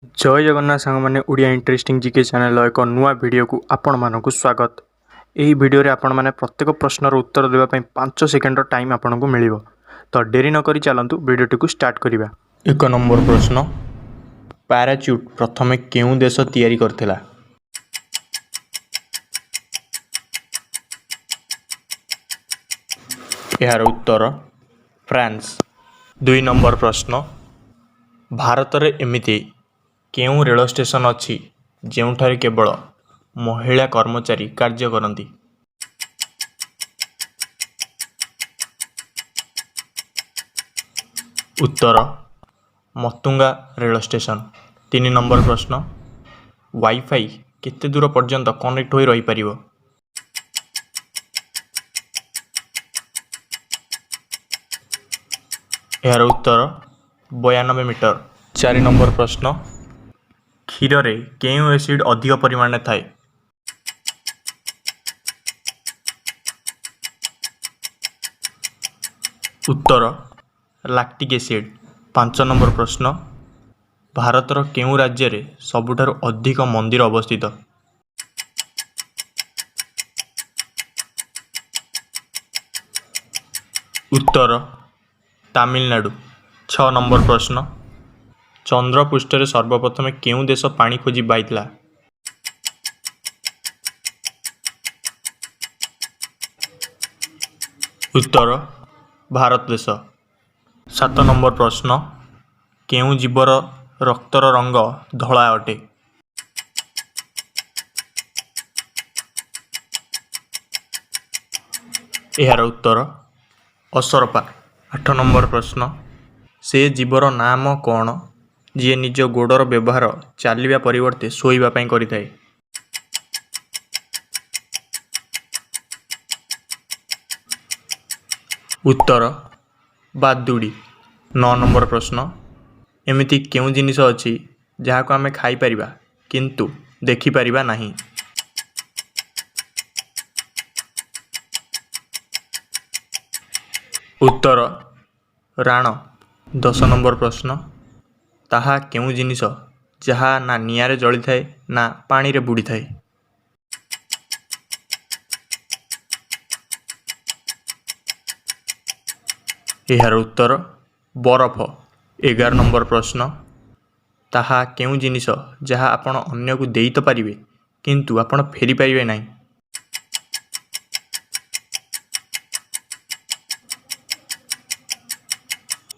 जय जगन्नाथ सांग मैंने ओडिया इंटरेस्टिंग जीके चैनल एक नुआ वीडियो को आपण मानक स्वागत। यही वीडियो रे आपण माने प्रत्येक प्रश्नर उत्तर देवा पई 5 सेकेंड टाइम आपण को मिलिबो। तो डेरी न करी चलंतु वीडियोटी को स्टार्ट करिबा। एक नंबर प्रश्न, पैराच्यूट प्रथमे केउ देश तयारी करथिला? यार उत्तर फ्रांस। 2 नंबर प्रश्न, भारत रे एमिति केउ रेल स्टेशन अछि जेउठारे केवल महिला कर्मचारी कार्य करती? उत्तर मतुंगा रेल स्टेशन। 3 नंबर प्रश्न, वाईफाई केते दूर पर्यंत कनेक्ट होई रही परिबो? यार उत्तर 92 मीटर। 4 नंबर प्रश्न, क्षीर रे केउ एसिड अधिक परिमाण में थाए? उत्तर लैक्टिक एसिड। 5 नंबर प्रश्न, भारतर केउ राज्य रे सबुठारु अधिक मंदिर अवस्थित? उत्तर तमिलनाडु। 6 नंबर प्रश्न, चंद्र पृष्ठ रे सर्वप्रथम केउ देश पानी खोजी पाइथिला? उत्तर भारत देश। 7 नंबर प्रश्न, केउ जीवर रक्तर रंग धला अटे? यार उत्तर असरपा। 8 नंबर प्रश्न, से जीवर नाम कौन जी निज गोड़र व्यवहार चलवा परिवर्ते शोइबा पई करिथाए? उत्तर बादुड़ी। 9 नंबर प्रश्न, एमिति केउ जिनिस अछि जाहाको आमे खाई परिबा किंतु देखि परिबा नाही? उत्तर राण। 10 नंबर प्रश्न, ताहा केउ जिनिस जहा ना नियारे जली थाए ना पानी रे बुड़ी थाए? यार उत्तर बरफ। 11 नंबर प्रश्न, ताहा केउ जिनिस जहा आपण अन्य को देई तो परिबे किंतु आपण फेरी परिबे नाही?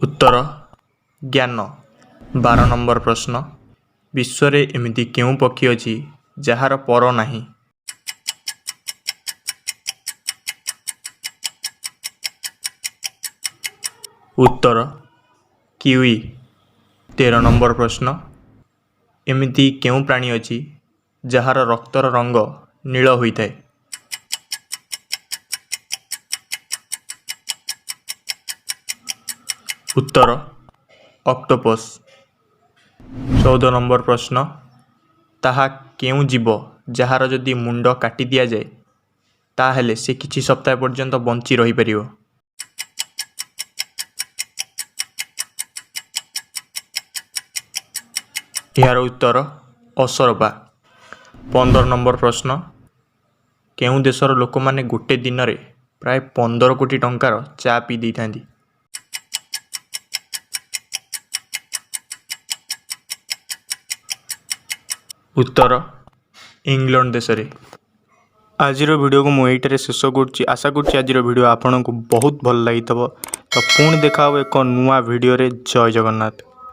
उत्तर ज्ञान। 12 नंबर प्रश्न, विश्व रे एमिति केउ पक्षी अछि जहार पर नाही? उत्तर किवी। 13 नंबर प्रश्न, एमिति केउ प्राणी अछि जहार रक्तर रंग नील होइथाए? उत्तर ऑक्टोपस। 14 नंबर प्रश्न, ताहा केउ जीव जहार जदि मुंड काटी दिया जाए ताहेले से किछि सप्ताह पर्यंत बंची रही परिबो? यार उत्तर असरपा। 15 नंबर प्रश्न, केउ देशर लोक माने गोटे दिन रे प्राय 15 कोटी टंकार चा पी दी थांदी? उत्तर इंग्लैंड देश रे। आज वीडियो को मुझे शेष करुच्ची। आशा करुच्ची आज वीडियो आपन को बहुत भल लगी। तो पुणी देखा एक नुआ वीडियो रे। जय जगन्नाथ।